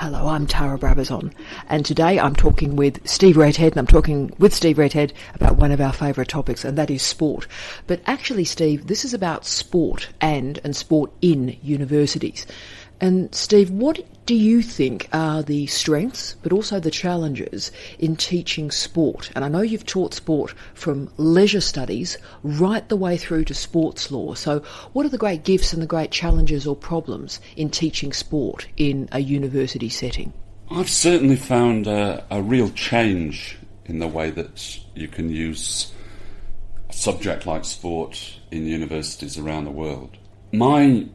Hello, I'm Tara Brabazon, and today I'm talking with Steve Redhead, and I'm talking with Steve Redhead about one of our favourite topics, and that is sport. But actually, Steve, this is about sport and sport in universities. And Steve, what do you think are the strengths, but also the challenges in teaching sport? And I know you've taught sport from leisure studies right the way through to sports law. So what are the great gifts and the great challenges or problems in teaching sport in a university setting? I've certainly found a real change in the way that you can use a subject like sport in universities around the world. My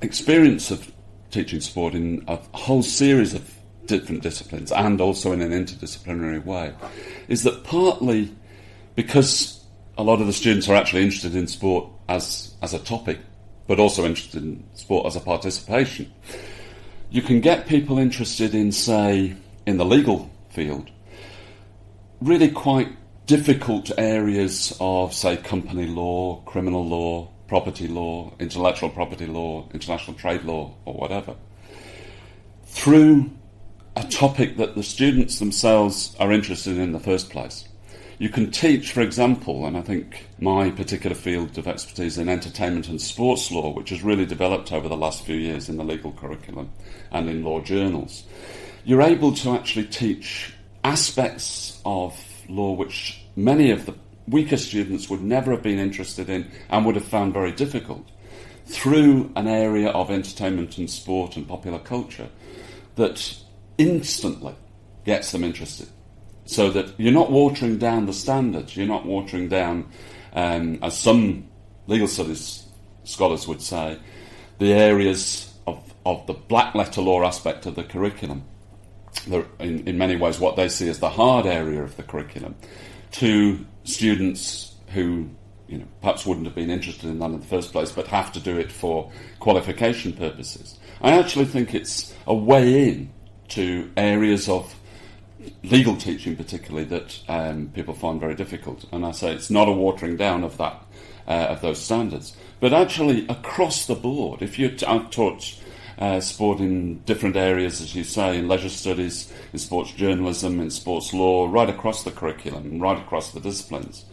experience of teaching sport in a whole series of different disciplines and also in an interdisciplinary way is that partly because a lot of the students are actually interested in sport as a topic, but also interested in sport as a participation, you can get people interested in, say, in the legal field, really quite difficult areas of, say, company law, criminal law, property law, intellectual property law, international trade law, or whatever, through a topic that the students themselves are interested in the first place. You can teach, for example, and I think my particular field of expertise in entertainment and sports law, which has really developed over the last few years in the legal curriculum and in law journals, you're able to actually teach aspects of law which many of the weaker students would never have been interested in and would have found very difficult through an area of entertainment and sport and popular culture that instantly gets them interested. So that you're not watering down the standards, you're not watering down, as some legal studies scholars would say, the areas of the black letter law aspect of the curriculum, in many ways what they see as the hard area of the curriculum, to students who perhaps wouldn't have been interested in that in the first place but have to do it for qualification purposes. I actually think it's a way in to areas of legal teaching particularly that people find very difficult, and I say it's not a watering down of that of those standards, but actually across the board. I've taught sport in different areas, as you say, in leisure studies, in sports journalism, in sports law, right across the curriculum, right across the disciplines.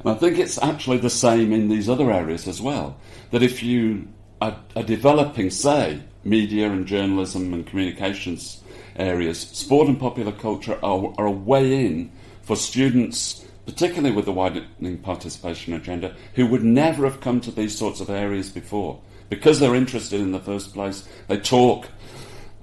And I think it's actually the same in these other areas as well, that if you are developing, say, media and journalism and communications areas, sport and popular culture are a way in for students, particularly with the widening participation agenda, who would never have come to these sorts of areas before. Because they're interested in the first place, they talk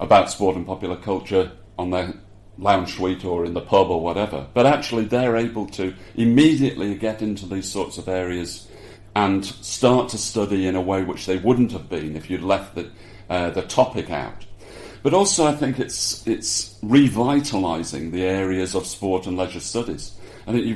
about sport and popular culture on their lounge suite or in the pub or whatever, but actually they're able to immediately get into these sorts of areas and start to study in a way which they wouldn't have been if you'd left the topic out. But also I think it's revitalising the areas of sport and leisure studies. I think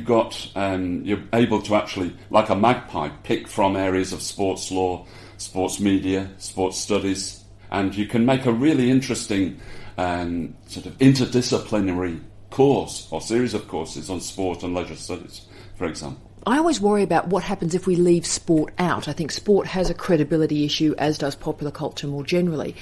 you're able to actually, like a magpie, pick from areas of sports law, sports media, sports studies, and you can make a really interesting sort of interdisciplinary course or series of courses on sport and leisure studies, for example. I always worry about what happens if we leave sport out. I think sport has a credibility issue, as does popular culture more generally.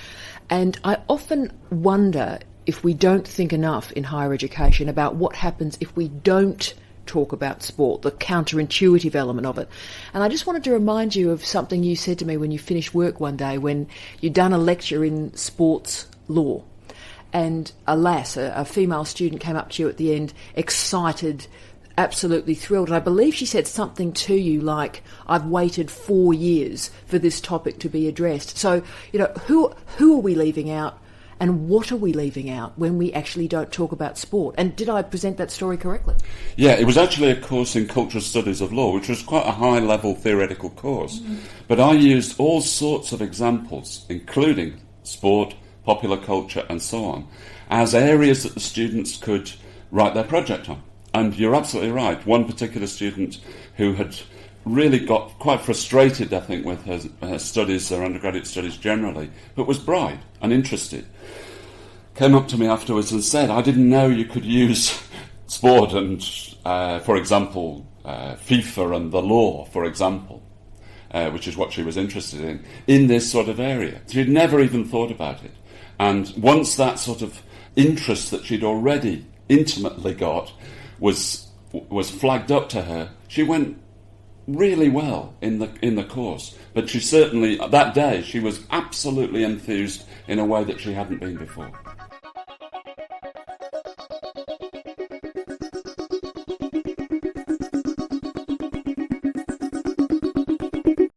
And I often wonder if we don't think enough in higher education about what happens if we don't talk about sport, the counterintuitive element of it. And I just wanted to remind you of something you said to me when you finished work one day when you'd done a lecture in sports law. And alas, a female student came up to you at the end, excited, absolutely thrilled. And I believe she said something to you like, I've waited 4 years for this topic to be addressed. So, who are we leaving out? And what are we leaving out when we actually don't talk about sport? And did I present that story correctly? Yeah, it was actually a course in cultural studies of law, which was quite a high-level theoretical course. Mm-hmm. But I used all sorts of examples, including sport, popular culture, and so on, as areas that the students could write their project on. And you're absolutely right. One particular student who had really got quite frustrated, I think, with her studies, her undergraduate studies generally, but was bright and interested, came up to me afterwards and said, I didn't know you could use sport and, for example, FIFA and the law, for example, which is what she was interested in this sort of area. She'd never even thought about it. And once that sort of interest that she'd already intimately got was flagged up to her, she went really well in the course. But she certainly, that day, she was absolutely enthused in a way that she hadn't been before.